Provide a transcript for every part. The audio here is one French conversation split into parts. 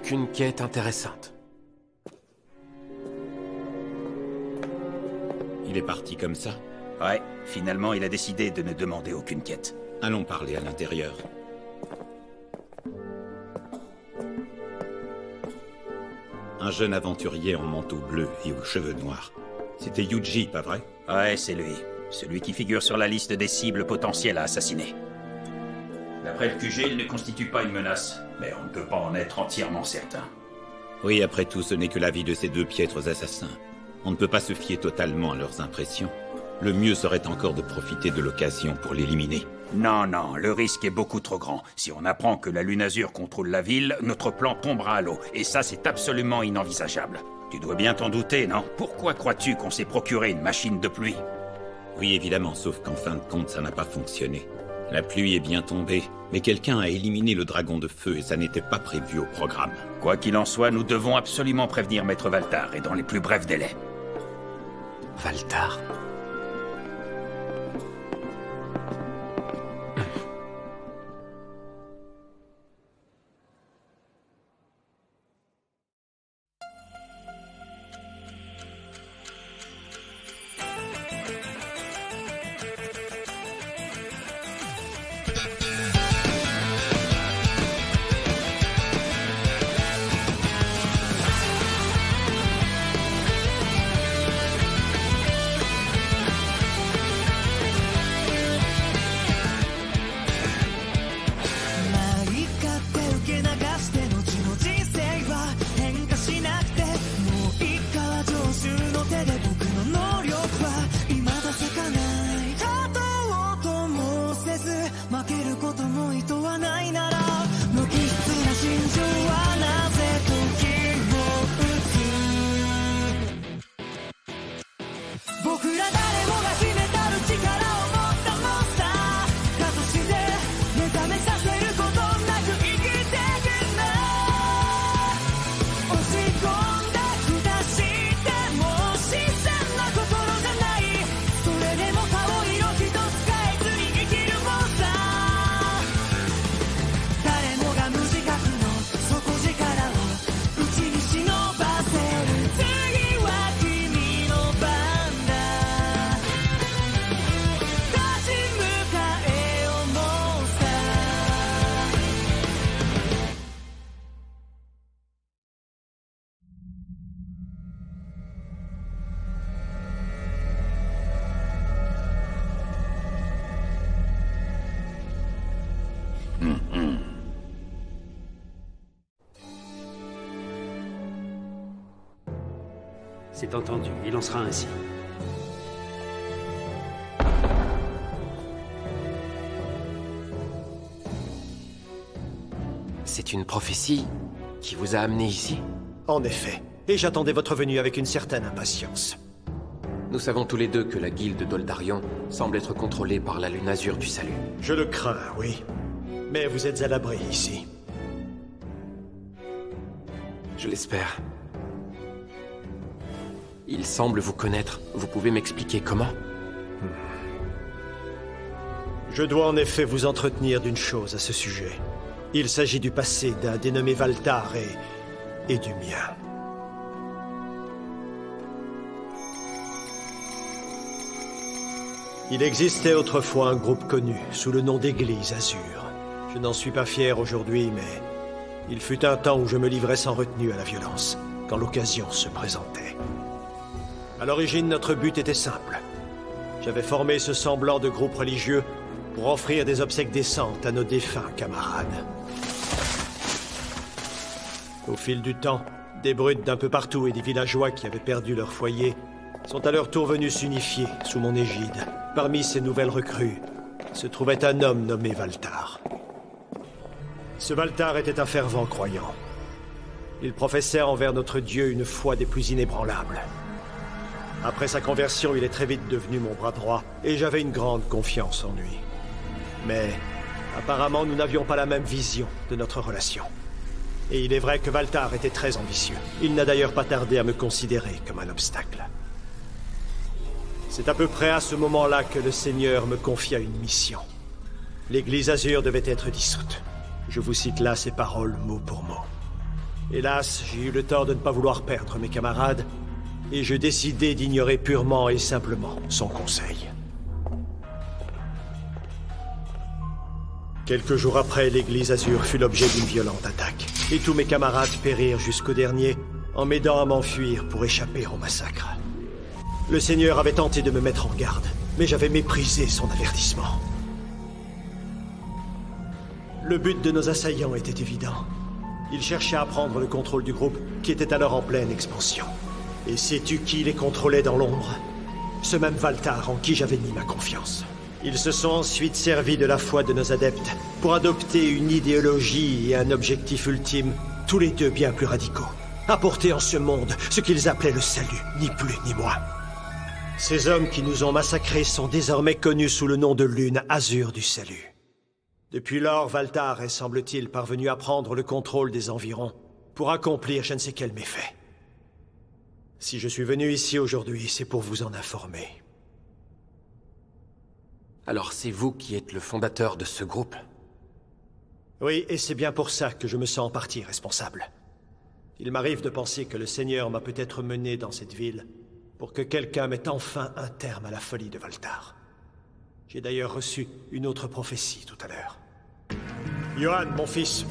Aucune quête intéressante. Il est parti comme ça? Ouais, finalement il a décidé de ne demander aucune quête. Allons parler à l'intérieur. Un jeune aventurier en manteau bleu et aux cheveux noirs. C'était Yuji, pas vrai? Ouais, c'est lui. Celui qui figure sur la liste des cibles potentielles à assassiner. D'après le QG, il ne constitue pas une menace, mais on ne peut pas en être entièrement certain. Oui, après tout, ce n'est que l'avis de ces deux piètres assassins. On ne peut pas se fier totalement à leurs impressions. Le mieux serait encore de profiter de l'occasion pour l'éliminer. Non, non, le risque est beaucoup trop grand. Si on apprend que la Lunasure contrôle la ville, notre plan tombera à l'eau. Et ça, c'est absolument inenvisageable. Tu dois bien t'en douter, non? Pourquoi crois-tu qu'on s'est procuré une machine de pluie? Oui, évidemment, sauf qu'en fin de compte, ça n'a pas fonctionné. La pluie est bien tombée, mais quelqu'un a éliminé le dragon de feu et ça n'était pas prévu au programme. Quoi qu'il en soit, nous devons absolument prévenir Maître Valtar, et dans les plus brefs délais. Valtar? C'est entendu, il en sera ainsi. C'est une prophétie qui vous a amené ici? En effet. Et j'attendais votre venue avec une certaine impatience. Nous savons tous les deux que la guilde d'Oldarion semble être contrôlée par la Lunasure du Salut. Je le crains, oui. Mais vous êtes à l'abri ici. Je l'espère. Il semble vous connaître. Vous pouvez m'expliquer comment? Je dois en effet vous entretenir d'une chose à ce sujet. Il s'agit du passé d'un dénommé Valtar et du mien. Il existait autrefois un groupe connu, sous le nom d'Église Azur. Je n'en suis pas fier aujourd'hui, mais il fut un temps où je me livrais sans retenue à la violence, quand l'occasion se présentait. À l'origine, notre but était simple. J'avais formé ce semblant de groupe religieux pour offrir des obsèques décentes à nos défunts camarades. Au fil du temps, des brutes d'un peu partout et des villageois qui avaient perdu leur foyer sont à leur tour venus s'unifier sous mon égide. Parmi ces nouvelles recrues se trouvait un homme nommé Valtar. Ce Valtar était un fervent croyant. Il professait envers notre Dieu une foi des plus inébranlables. Après sa conversion, il est très vite devenu mon bras droit, et j'avais une grande confiance en lui. Mais, apparemment, nous n'avions pas la même vision de notre relation. Et il est vrai que Valtar était très ambitieux. Il n'a d'ailleurs pas tardé à me considérer comme un obstacle. C'est à peu près à ce moment-là que le Seigneur me confia une mission. L'Église Azur devait être dissoute. Je vous cite là ces paroles mot pour mot. Hélas, j'ai eu le tort de ne pas vouloir perdre mes camarades, et je décidai d'ignorer purement et simplement son conseil. Quelques jours après, l'église Azur fut l'objet d'une violente attaque, et tous mes camarades périrent jusqu'au dernier, en m'aidant à m'enfuir pour échapper au massacre. Le Seigneur avait tenté de me mettre en garde, mais j'avais méprisé son avertissement. Le but de nos assaillants était évident. Ils cherchaient à prendre le contrôle du groupe, qui était alors en pleine expansion. Et sais-tu qui les contrôlait dans l'ombre? Ce même Valtar en qui j'avais mis ma confiance. Ils se sont ensuite servis de la foi de nos adeptes pour adopter une idéologie et un objectif ultime, tous les deux bien plus radicaux. Apporter en ce monde ce qu'ils appelaient le salut, ni plus ni moins. Ces hommes qui nous ont massacrés sont désormais connus sous le nom de Lune Azur du Salut. Depuis lors, Valtar est, semble-t-il, parvenu à prendre le contrôle des environs pour accomplir je ne sais quel méfait. Si je suis venu ici aujourd'hui, c'est pour vous en informer. Alors c'est vous qui êtes le fondateur de ce groupe? Oui, et c'est bien pour ça que je me sens en partie responsable. Il m'arrive de penser que le Seigneur m'a peut-être mené dans cette ville pour que quelqu'un mette enfin un terme à la folie de Valtar. J'ai d'ailleurs reçu une autre prophétie tout à l'heure. Johan, mon fils.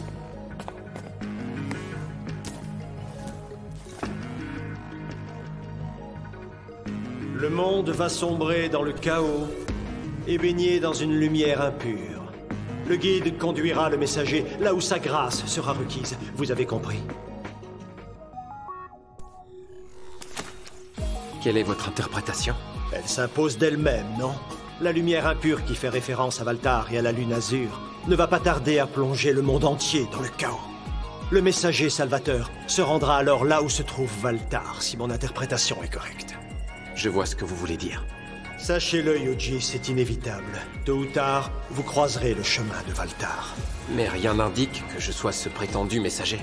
Le monde va sombrer dans le chaos et baigner dans une lumière impure. Le guide conduira le messager là où sa grâce sera requise. Vous avez compris? Quelle est votre interprétation? Elle s'impose d'elle-même, non? La lumière impure qui fait référence à Valtar et à la Lune Azur ne va pas tarder à plonger le monde entier dans le chaos. Le messager salvateur se rendra alors là où se trouve Valtar, si mon interprétation est correcte. Je vois ce que vous voulez dire. Sachez-le, Yuji, c'est inévitable. Tôt ou tard, vous croiserez le chemin de Valtar. Mais rien n'indique que je sois ce prétendu messager.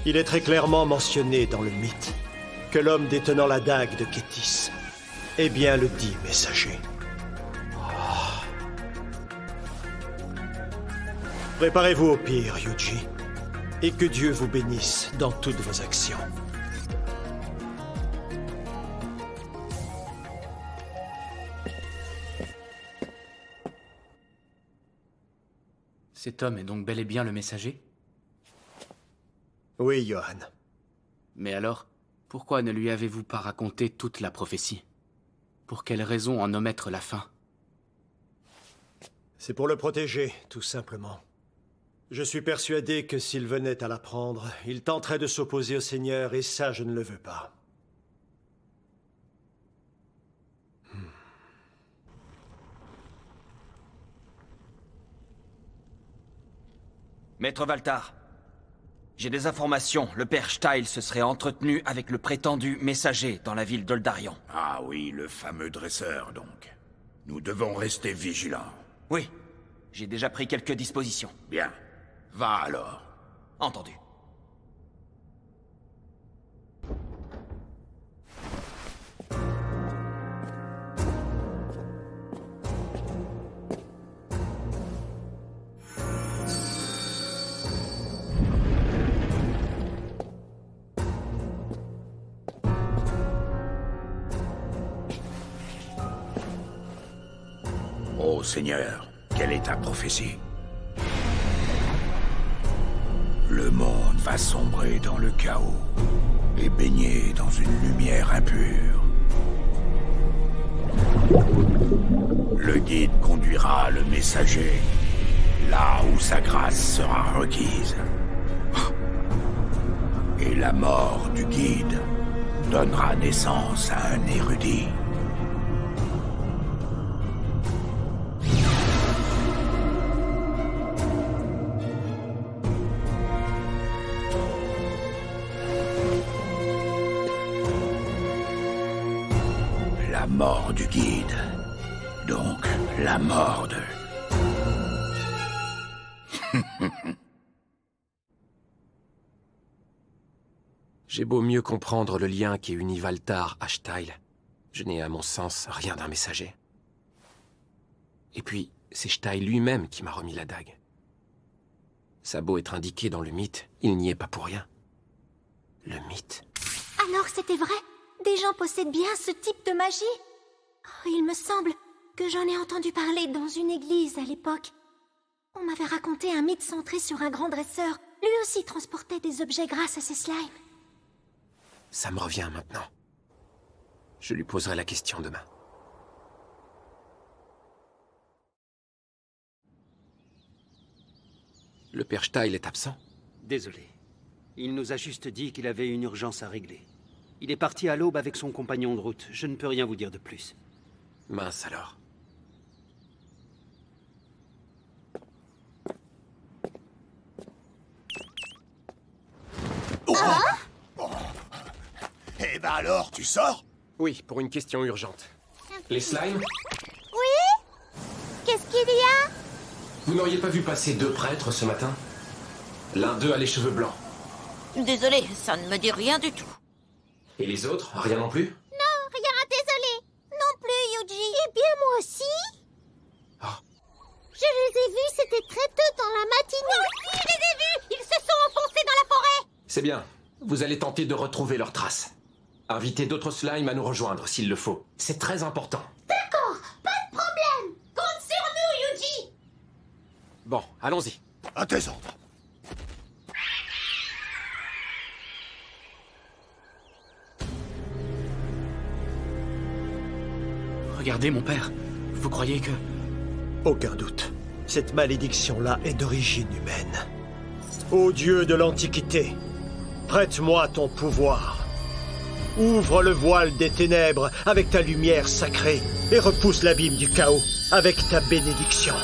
Il est très clairement mentionné dans le mythe que l'homme détenant la dague de Kétis est bien le dit messager. Préparez-vous au pire, Yuji, et que Dieu vous bénisse dans toutes vos actions. Cet homme est donc bel et bien le messager? Oui, Johan. Mais alors, pourquoi ne lui avez-vous pas raconté toute la prophétie? Pour quelle raison en omettre la fin? C'est pour le protéger, tout simplement. Je suis persuadé que s'il venait à l'apprendre, il tenterait de s'opposer au Seigneur, et ça, je ne le veux pas. Maître Valtar, j'ai des informations. Le père Steil se serait entretenu avec le prétendu messager dans la ville d'Oldarion. Ah oui, le fameux dresseur, donc. Nous devons rester vigilants. Oui, j'ai déjà pris quelques dispositions. Bien. Va alors. Entendu. Ô Seigneur, quelle est ta prophétie? Le monde va sombrer dans le chaos et baigner dans une lumière impure. Le guide conduira le messager là où sa grâce sera requise. Et la mort du guide donnera naissance à un érudit. La mort du guide. Donc, la mort de... J'ai beau mieux comprendre le lien qui unit Valtar à Steil, je n'ai à mon sens rien d'un messager. Et puis, c'est Steil lui-même qui m'a remis la dague. Ça a beau être indiqué dans le mythe, il n'y est pas pour rien. Le mythe. Alors c'était vrai? Des gens possèdent bien ce type de magie? Oh, il me semble que j'en ai entendu parler dans une église à l'époque. On m'avait raconté un mythe centré sur un grand dresseur. Lui aussi transportait des objets grâce à ses slimes. Ça me revient maintenant. Je lui poserai la question demain. Le père Steil est absent? Désolé. Il nous a juste dit qu'il avait une urgence à régler. Il est parti à l'aube avec son compagnon de route. Je ne peux rien vous dire de plus. Mince alors. Eh ben alors, tu sors? Oui, pour une question urgente. Les slimes? Oui? Qu'est-ce qu'il y a? Vous n'auriez pas vu passer 2 prêtres ce matin? L'un d'eux a les cheveux blancs. Désolé, ça ne me dit rien du tout. Et les autres, rien non plus? Non, rien, désolé. Non plus, Yuji. Eh bien, moi aussi. Ah. Je les ai vus, c'était très tôt dans la matinée. Oui, je les ai vus. Ils se sont enfoncés dans la forêt. C'est bien. Vous allez tenter de retrouver leurs traces. Invitez d'autres slimes à nous rejoindre s'il le faut. C'est très important. D'accord, pas de problème. Compte sur nous, Yuji. Bon, allons-y. À tes ordres. Regardez, mon père. Vous croyez que... Aucun doute. Cette malédiction-là est d'origine humaine. Ô Dieu de l'Antiquité, prête-moi ton pouvoir. Ouvre le voile des ténèbres avec ta lumière sacrée et repousse l'abîme du chaos avec ta bénédiction.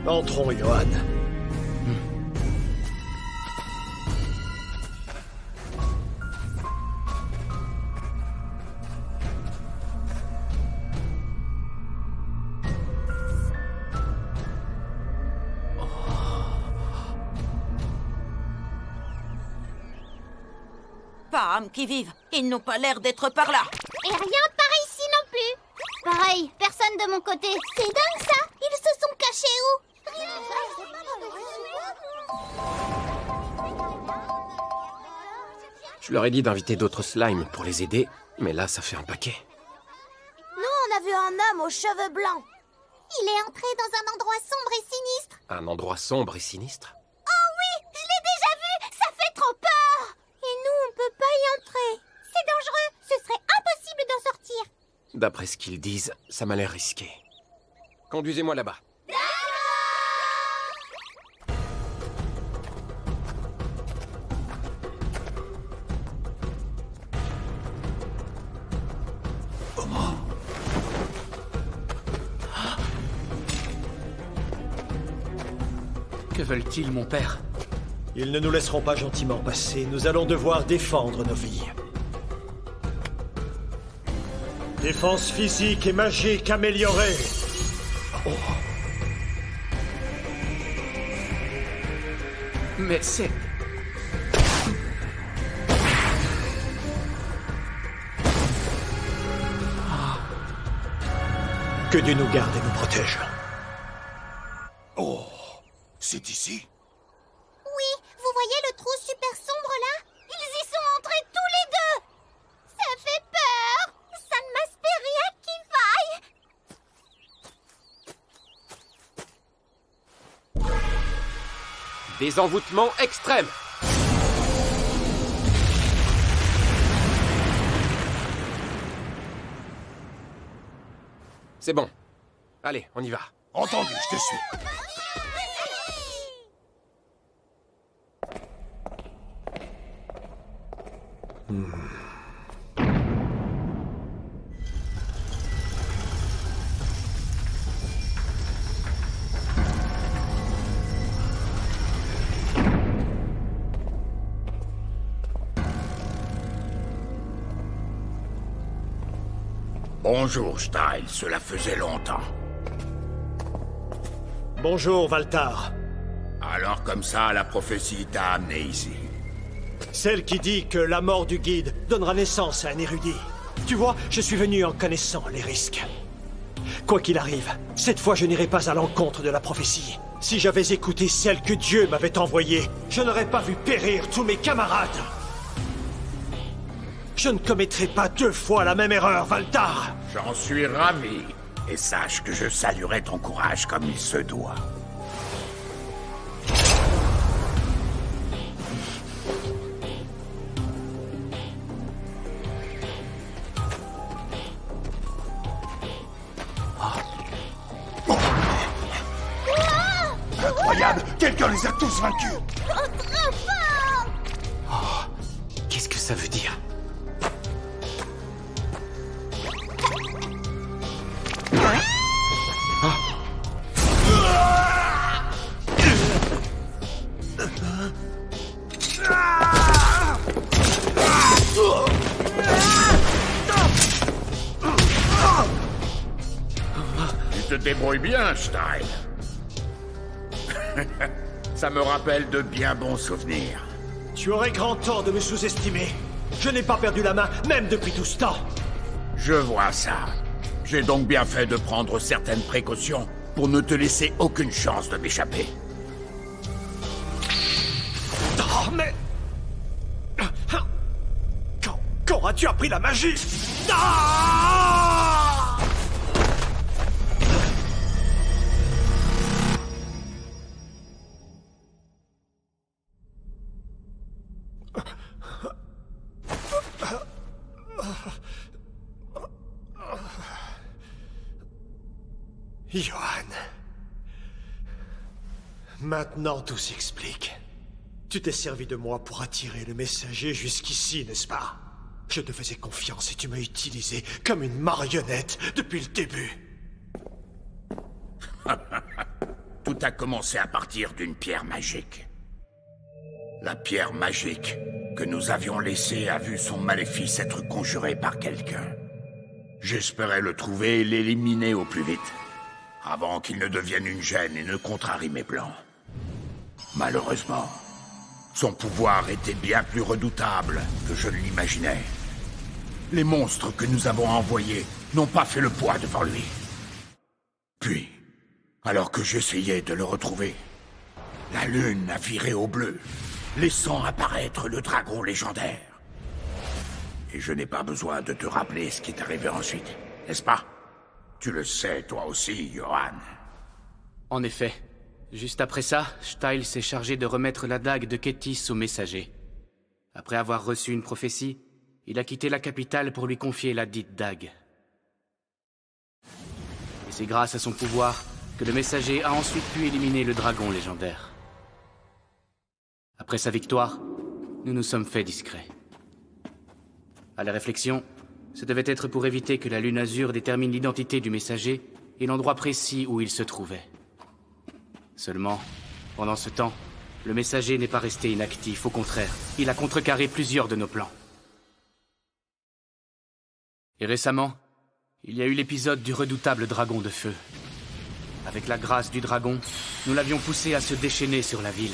Entrons, Johan. Pas âme qui vive. Ils n'ont pas l'air d'être par là. Et rien par ici non plus. Pareil, personne de mon côté. C'est dingue ça. Ils se sont cachés où? Je leur ai dit d'inviter d'autres slimes pour les aider, mais là, ça fait un paquet. Nous, on a vu un homme aux cheveux blancs. Il est entré dans un endroit sombre et sinistre. Un endroit sombre et sinistre? Oh oui, je l'ai déjà vu. Ça fait trop peur. Et nous, on peut pas y entrer. C'est dangereux. Ce serait impossible d'en sortir. D'après ce qu'ils disent, ça m'a l'air risqué. Conduisez-moi là-bas. Que veulent-ils, mon père? Ils ne nous laisseront pas gentiment passer. Nous allons devoir défendre nos vies. Défense physique et magique améliorée. Oh. Mais c'est... Que Dieu nous garde et nous protège. Oh, c'est ici? Oui, vous voyez le trou super sombre là? Ils y sont entrés tous les deux. Ça fait peur. Ça ne m'aspire rien qui vaille. Désenvoûtement extrême! C'est bon. Allez, on y va. Entendu, je te suis. Bonjour, Steil. Cela faisait longtemps. Bonjour, Valtar. Alors comme ça, la prophétie t'a amené ici. Celle qui dit que la mort du guide donnera naissance à un érudit. Tu vois, je suis venu en connaissant les risques. Quoi qu'il arrive, cette fois je n'irai pas à l'encontre de la prophétie. Si j'avais écouté celle que Dieu m'avait envoyée, je n'aurais pas vu périr tous mes camarades. Je ne commettrai pas 2 fois la même erreur, Valtar. J'en suis ravi. Et sache que je saluerai ton courage comme il se doit. Incroyable! Quelqu'un les a tous vaincus! Qu'est-ce que ça veut dire? Tu te débrouilles bien, Stein. Ça me rappelle de bien bons souvenirs. Tu aurais grand tort de me sous-estimer. Je n'ai pas perdu la main, même depuis tout ce temps. Je vois ça. J'ai donc bien fait de prendre certaines précautions pour ne te laisser aucune chance de m'échapper. Oh, mais... Quand as-tu appris la magie? Ah! Johan. Maintenant tout s'explique. Tu t'es servi de moi pour attirer le messager jusqu'ici, n'est-ce pas? Je te faisais confiance et tu m'as utilisé comme une marionnette depuis le début. Tout a commencé à partir d'une pierre magique. La pierre magique que nous avions laissée a vu son maléfice être conjuré par quelqu'un. J'espérais le trouver et l'éliminer au plus vite, avant qu'il ne devienne une gêne et ne contrarie mes plans. Malheureusement, son pouvoir était bien plus redoutable que je ne l'imaginais. Les monstres que nous avons envoyés n'ont pas fait le poids devant lui. Puis, alors que j'essayais de le retrouver, la lune a viré au bleu, laissant apparaître le dragon légendaire. Et je n'ai pas besoin de te rappeler ce qui est arrivé ensuite, n'est-ce pas? Tu le sais, toi aussi, Johan. En effet. Juste après ça, Steil s'est chargé de remettre la dague de Kétis au messager. Après avoir reçu une prophétie, il a quitté la capitale pour lui confier la dite dague. Et c'est grâce à son pouvoir que le messager a ensuite pu éliminer le dragon légendaire. Après sa victoire, nous nous sommes fait discrets. À la réflexion, ce devait être pour éviter que la Lune Azur détermine l'identité du messager et l'endroit précis où il se trouvait. Seulement, pendant ce temps, le messager n'est pas resté inactif, au contraire, il a contrecarré plusieurs de nos plans. Et récemment, il y a eu l'épisode du redoutable dragon de feu. Avec la grâce du dragon, nous l'avions poussé à se déchaîner sur la ville.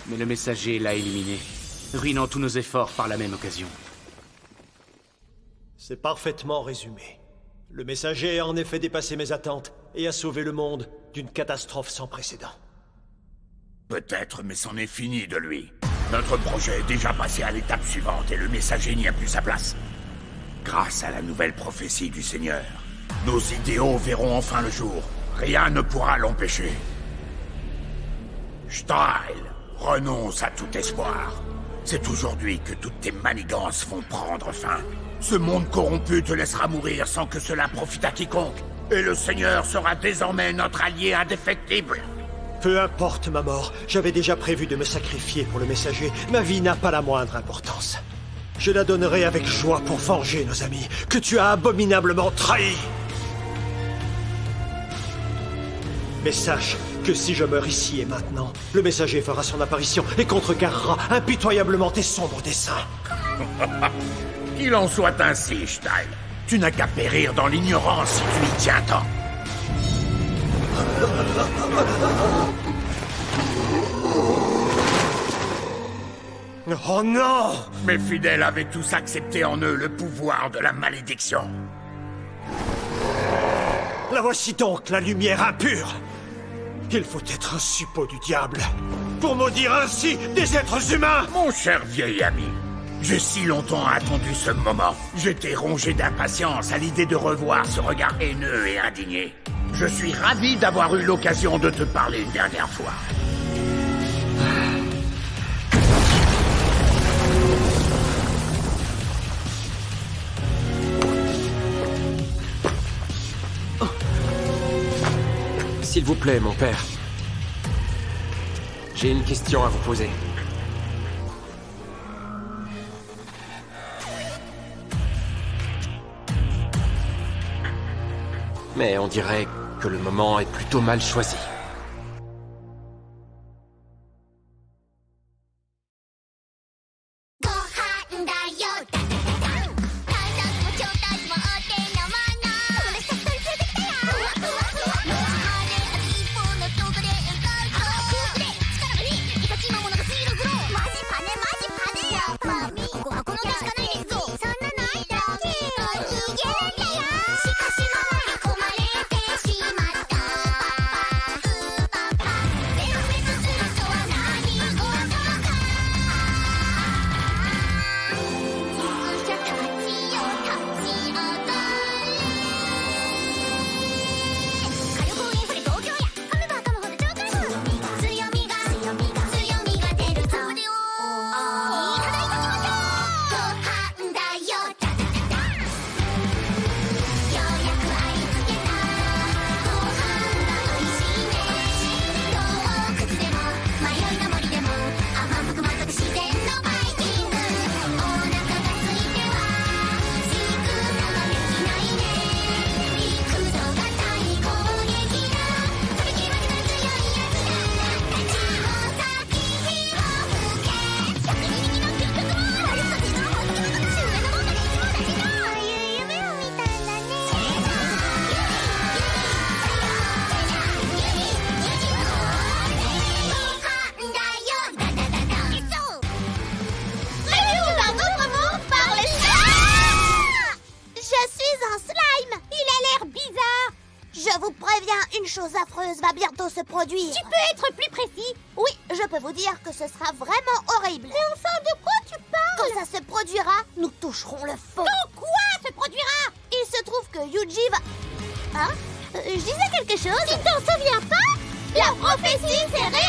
Mais le messager l'a éliminé, ruinant tous nos efforts par la même occasion. C'est parfaitement résumé. Le messager a en effet dépassé mes attentes et a sauvé le monde d'une catastrophe sans précédent. Peut-être, mais c'en est fini de lui. Notre projet est déjà passé à l'étape suivante et le messager n'y a plus sa place. Grâce à la nouvelle prophétie du Seigneur, nos idéaux verront enfin le jour. Rien ne pourra l'empêcher. Steil, renonce à tout espoir. C'est aujourd'hui que toutes tes manigances vont prendre fin. Ce monde corrompu te laissera mourir sans que cela profite à quiconque. Et le Seigneur sera désormais notre allié indéfectible. Peu importe ma mort, j'avais déjà prévu de me sacrifier pour le messager. Ma vie n'a pas la moindre importance. Je la donnerai avec joie pour venger nos amis, que tu as abominablement trahis. Mais sache que si je meurs ici et maintenant, le messager fera son apparition et contrecarrera impitoyablement tes sombres desseins. Qu'il en soit ainsi, Stein. Tu n'as qu'à périr dans l'ignorance si tu y tiens tant. Oh non! Mes fidèles avaient tous accepté en eux le pouvoir de la malédiction. La voici donc, la lumière impure. Il faut être un suppôt du diable pour maudire ainsi des êtres humains. Mon cher vieil ami, j'ai si longtemps attendu ce moment. J'étais rongé d'impatience à l'idée de revoir ce regard haineux et indigné. Je suis ravi d'avoir eu l'occasion de te parler une dernière fois. S'il vous plaît, mon père. J'ai une question à vous poser. Mais on dirait que le moment est plutôt mal choisi. Va bientôt se produire. Tu peux être plus précis? Oui, je peux vous dire que ce sera vraiment horrible. Mais enfin, de quoi tu parles? Quand ça se produira, nous toucherons le fond. Quand quoi se produira? Il se trouve que Yuji va... Hein? Je disais quelque chose? Tu t'en souviens pas? La prophétie s'est réalisée.